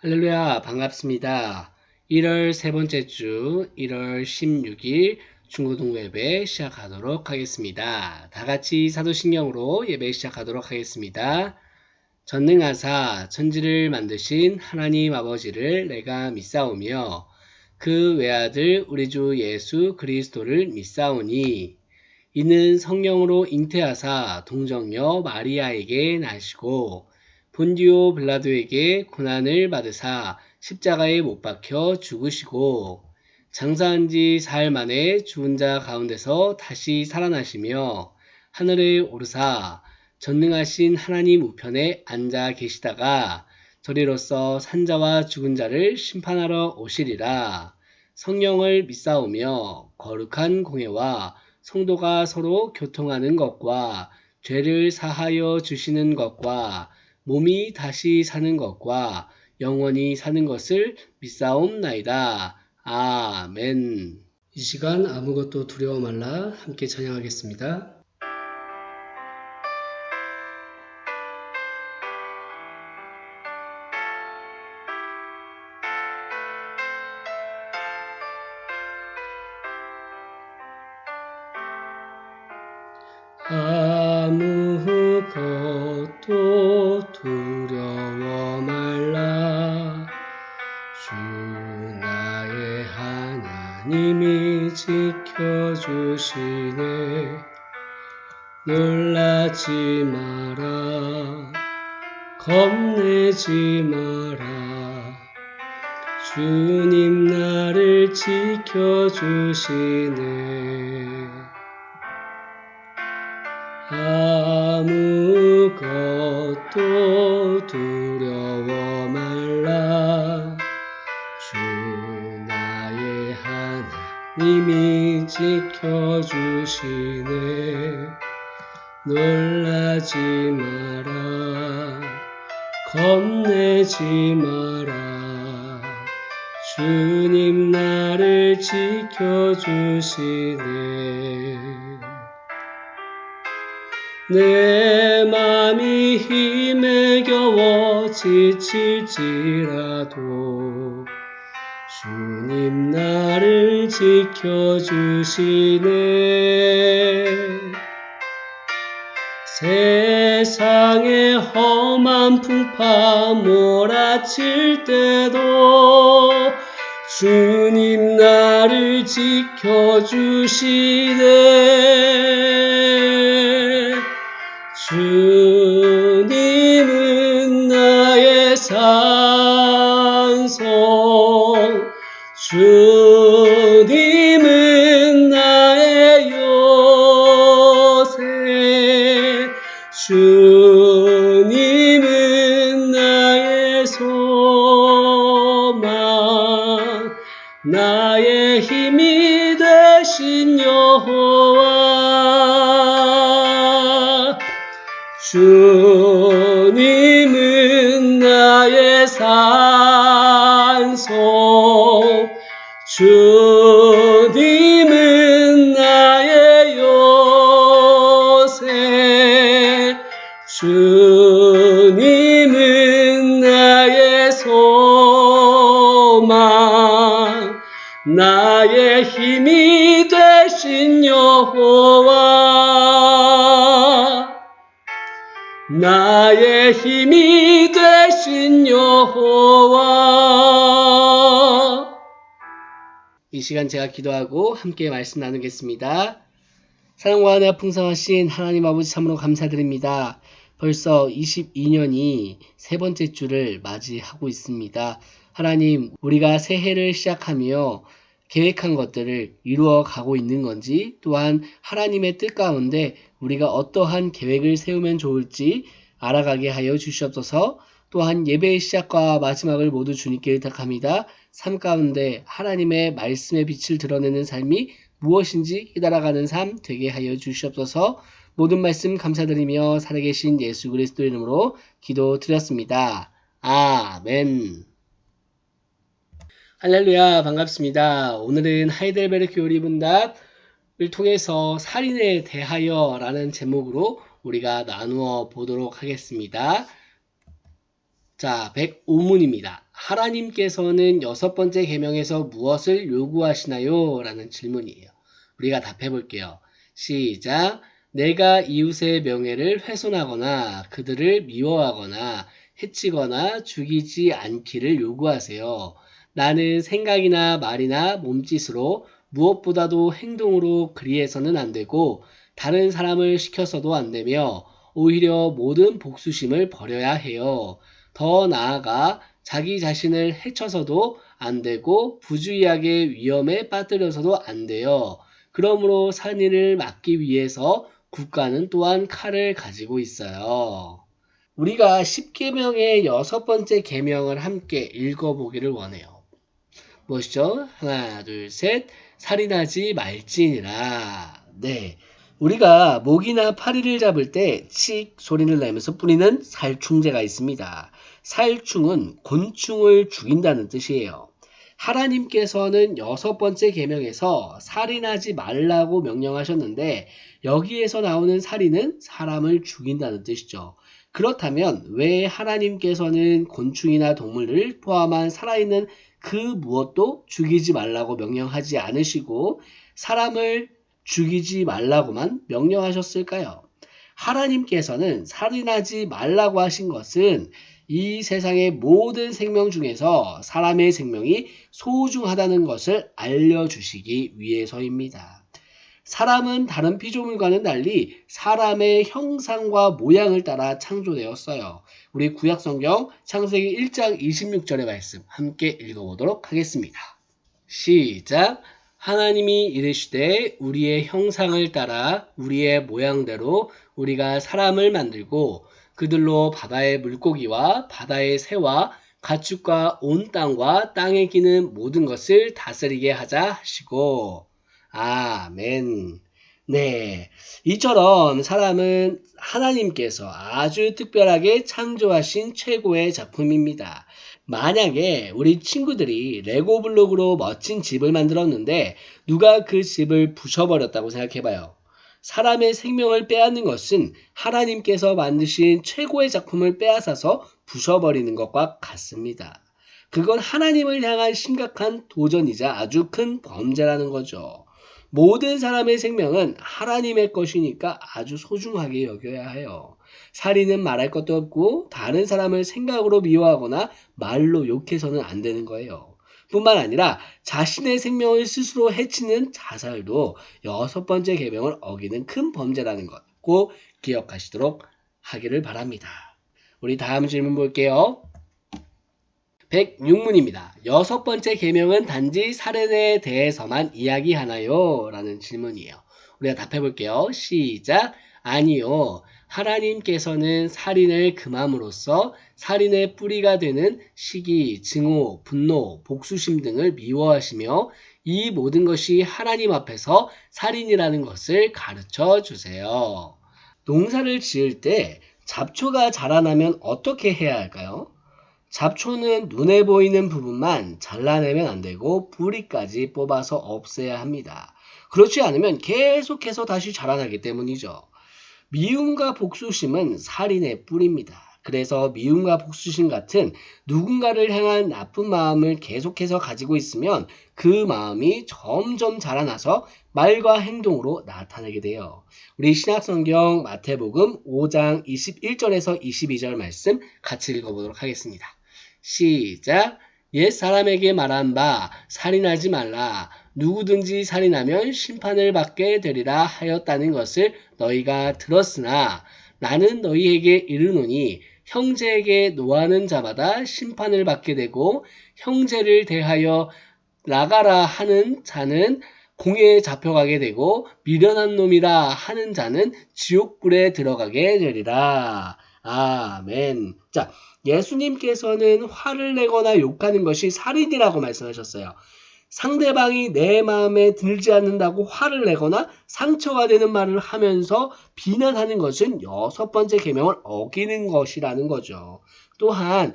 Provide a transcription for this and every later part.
할렐루야, 반갑습니다. 1월 세 번째 주, 1월 16일 중고등부 예배 시작하도록 하겠습니다. 다 같이 사도신경으로 예배 시작하도록 하겠습니다. 전능하사 천지를 만드신 하나님 아버지를 내가 믿사오며 그 외아들 우리 주 예수 그리스도를 믿사오니 이는 성령으로 잉태하사 동정녀 마리아에게 나시고 본디오 빌라도에게 고난을 받으사 십자가에 못 박혀 죽으시고 장사한 지 사흘 만에 죽은 자 가운데서 다시 살아나시며 하늘에 오르사 전능하신 하나님 우편에 앉아 계시다가 저리로서 산자와 죽은 자를 심판하러 오시리라. 성령을 믿사오며 거룩한 공회와 성도가 서로 교통하는 것과 죄를 사하여 주시는 것과 몸이 다시 사는 것과 영원히 사는 것을 믿사옵나이다. 아멘. 이 시간 아무것도 두려워 말라 함께 찬양하겠습니다. 아무것도 두려워 말라. 주 나의 하나님이 지켜주시네. 놀라지 마라. 겁내지 마라. 주님 나를 지켜주시네. 아무것도 두려워 말라. 주 나의 하나님이 지켜주시네. 놀라지 마라. 겁내지 마라. 주님 나를 지켜주시네. 내 맘이 힘에 겨워 지칠지라도 주님 나를 지켜주시네. 세상의 험한 풍파 몰아칠 때도 주님 나를 지켜주시네. 주님은 나의 산성, 주님은 나의 요새, 주님은 나의 소망, 나의 힘이 되신 여호와. 주님은 나의 산성, 주님은 나의 요새, 주님은 나의 소망, 나의 힘이 되신 여호와. 나의 힘이 되신 여호와. 이 시간 제가 기도하고 함께 말씀 나누겠습니다. 사랑과 은혜가 풍성하신 하나님 아버지 참으로 감사드립니다. 벌써 22년이 세 번째 주를 맞이하고 있습니다. 하나님, 우리가 새해를 시작하며 계획한 것들을 이루어 가고 있는 건지, 또한 하나님의 뜻 가운데 우리가 어떠한 계획을 세우면 좋을지 알아가게 하여 주시옵소서. 또한 예배의 시작과 마지막을 모두 주님께 의탁합니다. 삶 가운데 하나님의 말씀의 빛을 드러내는 삶이 무엇인지 깨달아가는 삶 되게 하여 주시옵소서. 모든 말씀 감사드리며 살아계신 예수 그리스도 이름으로 기도드렸습니다. 아멘. 할렐루야, 반갑습니다. 오늘은 하이델베르크 요리분답을 통해서 살인에 대하여 라는 제목으로 우리가 나누어 보도록 하겠습니다. 자, 105문입니다. 하나님께서는 여섯 번째 계명에서 무엇을 요구하시나요? 라는 질문이에요. 우리가 답해 볼게요. 시작. 내가 이웃의 명예를 훼손하거나 그들을 미워하거나 해치거나 죽이지 않기를 요구하세요. 나는 생각이나 말이나 몸짓으로 무엇보다도 행동으로 그리해서는 안 되고 다른 사람을 시켜서도 안 되며 오히려 모든 복수심을 버려야 해요. 더 나아가 자기 자신을 해쳐서도 안 되고 부주의하게 위험에 빠뜨려서도 안 돼요. 그러므로 살인을 막기 위해서 국가는 또한 칼을 가지고 있어요. 우리가 10계명의 여섯 번째 계명을 함께 읽어보기를 원해요. 무엇이죠? 하나, 둘, 셋. 살인하지 말지니라. 네. 우리가 모기나 파리를 잡을 때 칙 소리를 내면서 뿌리는 살충제가 있습니다. 살충은 곤충을 죽인다는 뜻이에요. 하나님께서는 여섯 번째 계명에서 살인하지 말라고 명령하셨는데 여기에서 나오는 살인은 사람을 죽인다는 뜻이죠. 그렇다면 왜 하나님께서는 곤충이나 동물을 포함한 살아있는 그 무엇도 죽이지 말라고 명령하지 않으시고 사람을 죽이지 말라고만 명령하셨을까요? 하나님께서는 살인하지 말라고 하신 것은 이 세상의 모든 생명 중에서 사람의 생명이 소중하다는 것을 알려주시기 위해서입니다. 사람은 다른 피조물과는 달리 사람의 형상과 모양을 따라 창조되었어요. 우리 구약성경 창세기 1장 26절의 말씀 함께 읽어보도록 하겠습니다. 시작. 하나님이 이르시되 우리의 형상을 따라 우리의 모양대로 우리가 사람을 만들고 그들로 바다의 물고기와 바다의 새와 가축과 온 땅과 땅에 기는 모든 것을 다스리게 하자 하시고 아멘. 네. 이처럼 사람은 하나님께서 아주 특별하게 창조하신 최고의 작품입니다. 만약에 우리 친구들이 레고 블록으로 멋진 집을 만들었는데 누가 그 집을 부셔버렸다고 생각해봐요. 사람의 생명을 빼앗는 것은 하나님께서 만드신 최고의 작품을 빼앗아서 부셔버리는 것과 같습니다. 그건 하나님을 향한 심각한 도전이자 아주 큰 범죄라는 거죠. 모든 사람의 생명은 하나님의 것이니까 아주 소중하게 여겨야 해요. 살인은 말할 것도 없고 다른 사람을 생각으로 미워하거나 말로 욕해서는 안 되는 거예요. 뿐만 아니라 자신의 생명을 스스로 해치는 자살도 여섯 번째 계명을 어기는 큰 범죄라는 것 꼭 기억하시도록 하기를 바랍니다. 우리 다음 질문 볼게요. 106문입니다. 여섯 번째 계명은 단지 살인에 대해서만 이야기하나요? 라는 질문이에요. 우리가 답해 볼게요. 시작. 아니요. 하나님께서는 살인을 금함으로써 살인의 뿌리가 되는 시기, 증오, 분노, 복수심 등을 미워하시며 이 모든 것이 하나님 앞에서 살인이라는 것을 가르쳐 주세요. 농사를 지을 때 잡초가 자라나면 어떻게 해야 할까요? 잡초는 눈에 보이는 부분만 잘라내면 안 되고 뿌리까지 뽑아서 없애야 합니다. 그렇지 않으면 계속해서 다시 자라나기 때문이죠. 미움과 복수심은 살인의 뿌리입니다. 그래서 미움과 복수심 같은 누군가를 향한 나쁜 마음을 계속해서 가지고 있으면 그 마음이 점점 자라나서 말과 행동으로 나타나게 돼요. 우리 신약성경 마태복음 5장 21절에서 22절 말씀 같이 읽어보도록 하겠습니다. 시작. 옛 사람에게 말한 바 살인하지 말라. 누구든지 살인하면 심판을 받게 되리라 하였다는 것을 너희가 들었으나 나는 너희에게 이르노니 형제에게 노하는 자마다 심판을 받게 되고 형제를 대하여 나가라 하는 자는 공회에 잡혀가게 되고 미련한 놈이라 하는 자는 지옥불에 들어가게 되리라. 아멘. 자, 예수님께서는 화를 내거나 욕하는 것이 살인이라고 말씀하셨어요. 상대방이 내 마음에 들지 않는다고 화를 내거나 상처가 되는 말을 하면서 비난하는 것은 여섯 번째 계명을 어기는 것이라는 거죠. 또한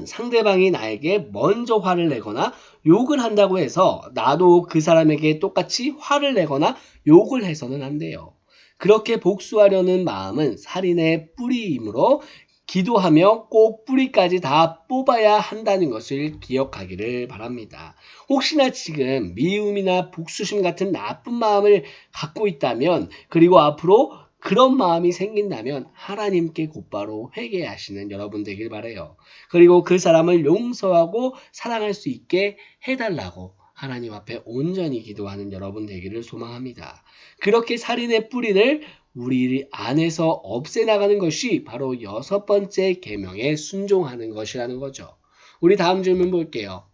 상대방이 나에게 먼저 화를 내거나 욕을 한다고 해서 나도 그 사람에게 똑같이 화를 내거나 욕을 해서는 안 돼요. 그렇게 복수하려는 마음은 살인의 뿌리이므로 기도하며 꼭 뿌리까지 다 뽑아야 한다는 것을 기억하기를 바랍니다. 혹시나 지금 미움이나 복수심 같은 나쁜 마음을 갖고 있다면, 그리고 앞으로 그런 마음이 생긴다면 하나님께 곧바로 회개하시는 여러분 되길 바라요. 그리고 그 사람을 용서하고 사랑할 수 있게 해달라고 하나님 앞에 온전히 기도하는 여러분 되기를 소망합니다. 그렇게 살인의 뿌리를 우리 안에서 없애나가는 것이 바로 6번째 계명에 순종하는 것이라는 거죠. 우리 다음 질문 볼게요.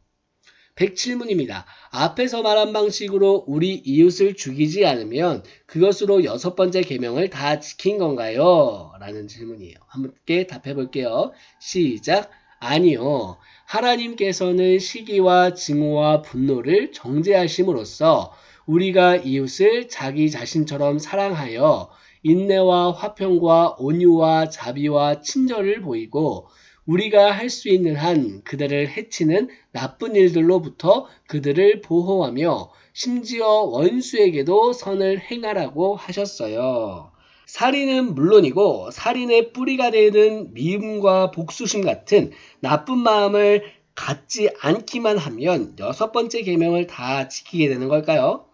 107문입니다. 앞에서 말한 방식으로 우리 이웃을 죽이지 않으면 그것으로 6번째 계명을 다 지킨 건가요? 라는 질문이에요. 함께 답해 볼게요. 시작. 아니요. 하나님께서는 시기와 증오와 분노를 정죄하심으로써 우리가 이웃을 자기 자신처럼 사랑하여 인내와 화평과 온유와 자비와 친절을 보이고 우리가 할 수 있는 한 그들을 해치는 나쁜 일들로부터 그들을 보호하며 심지어 원수에게도 선을 행하라고 하셨어요. 살인은 물론이고 살인의 뿌리가 되는 미움과 복수심 같은 나쁜 마음을 갖지 않기만 하면 6번째 계명을 다 지키게 되는 걸까요?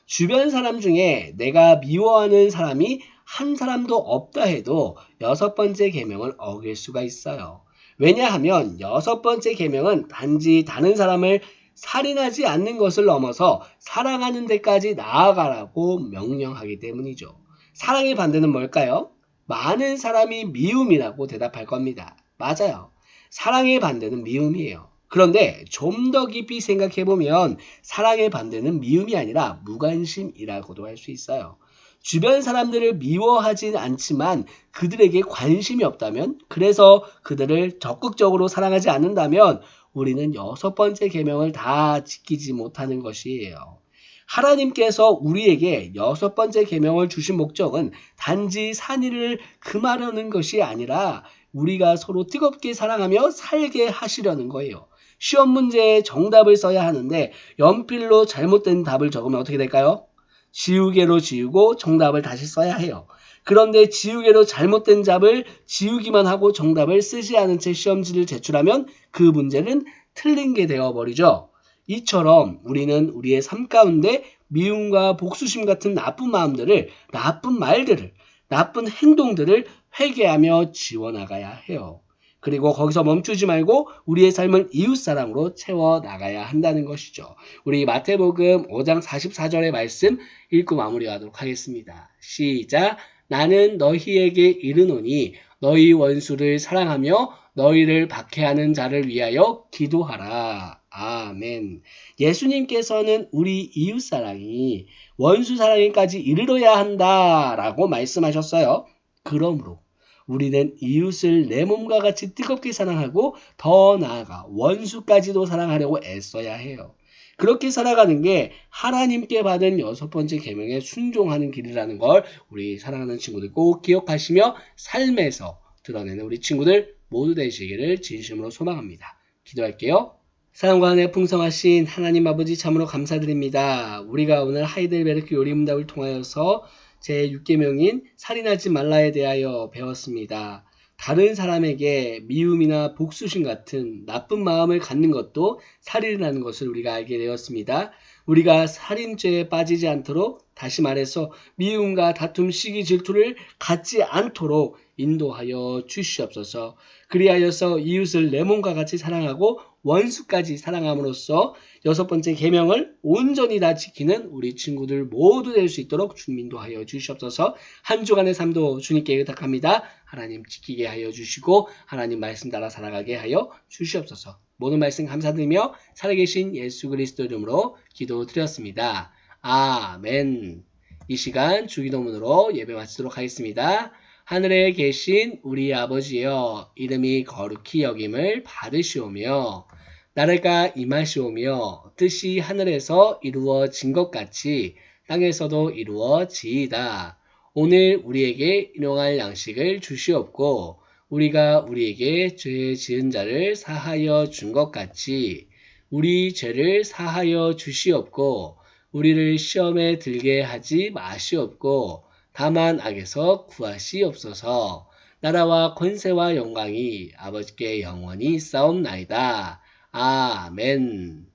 주변 사람 중에 내가 미워하는 사람이 한 사람도 없다 해도 6번째 계명을 어길 수가 있어요. 왜냐하면 6번째 계명은 단지 다른 사람을 살인하지 않는 것을 넘어서 사랑하는 데까지 나아가라고 명령하기 때문이죠. 사랑의 반대는 뭘까요? 많은 사람이 미움이라고 대답할 겁니다. 맞아요. 사랑의 반대는 미움이에요. 그런데 좀 더 깊이 생각해보면 사랑의 반대는 미움이 아니라 무관심이라고도 할 수 있어요. 주변 사람들을 미워하진 않지만 그들에게 관심이 없다면, 그래서 그들을 적극적으로 사랑하지 않는다면 우리는 6번째 계명을 다 지키지 못하는 것이에요. 하나님께서 우리에게 6번째 계명을 주신 목적은 단지 산일을 금하려는 것이 아니라 우리가 서로 뜨겁게 사랑하며 살게 하시려는 거예요. 시험 문제에 정답을 써야 하는데 연필로 잘못된 답을 적으면 어떻게 될까요? 지우개로 지우고 정답을 다시 써야 해요. 그런데 지우개로 잘못된 답을 지우기만 하고 정답을 쓰지 않은 채 시험지를 제출하면 그 문제는 틀린 게 되어버리죠. 이처럼 우리는 우리의 삶 가운데 미움과 복수심 같은 나쁜 마음들을, 나쁜 말들을, 나쁜 행동들을 회개하며 지워나가야 해요. 그리고 거기서 멈추지 말고 우리의 삶을 이웃사랑으로 채워나가야 한다는 것이죠. 우리 마태복음 5장 44절의 말씀 읽고 마무리하도록 하겠습니다. 시작. 나는 너희에게 이르노니 너희 원수를 사랑하며 너희를 박해하는 자를 위하여 기도하라. 아멘. 예수님께서는 우리 이웃사랑이 원수사랑에까지 이르러야 한다라고 말씀하셨어요. 그러므로 우리는 이웃을 내 몸과 같이 뜨겁게 사랑하고 더 나아가 원수까지도 사랑하려고 애써야 해요. 그렇게 살아가는 게 하나님께 받은 6번째 계명에 순종하는 길이라는 걸 우리 사랑하는 친구들 꼭 기억하시며 삶에서 드러내는 우리 친구들 모두 되시기를 진심으로 소망합니다. 기도할게요. 사랑과 은혜 풍성하신 하나님 아버지 참으로 감사드립니다. 우리가 오늘 하이델베르크 요리문답을 통하여서 제6계명인 살인하지 말라에 대하여 배웠습니다. 다른 사람에게 미움이나 복수심 같은 나쁜 마음을 갖는 것도 살인이라는 것을 우리가 알게 되었습니다. 우리가 살인죄에 빠지지 않도록, 다시 말해서 미움과 다툼, 시기, 질투를 갖지 않도록 인도하여 주시옵소서. 그리하여서 이웃을 내 몸과 같이 사랑하고 원수까지 사랑함으로써 6번째 계명을 온전히 다 지키는 우리 친구들 모두 될 수 있도록 주님 인도하여 주시옵소서. 한 주간의 삶도 주님께 의탁합니다. 하나님 지키게 하여 주시고 하나님 말씀 따라 살아가게 하여 주시옵소서. 모든 말씀 감사드리며 살아계신 예수 그리스도 이름으로 기도드렸습니다. 아멘. 이 시간 주기도문으로 예배 마치도록 하겠습니다. 하늘에 계신 우리 아버지여, 이름이 거룩히 여김을 받으시오며 나라가 임하시오며 뜻이 하늘에서 이루어진 것 같이 땅에서도 이루어지이다. 오늘 우리에게 일용할 양식을 주시옵고 우리가 우리에게 죄 지은 자를 사하여 준 것 같이 우리 죄를 사하여 주시옵고 우리를 시험에 들게 하지 마시옵고 다만 악에서 구하시옵소서. 나라와 권세와 영광이 아버지께 영원히 있사옵나이다. 아멘.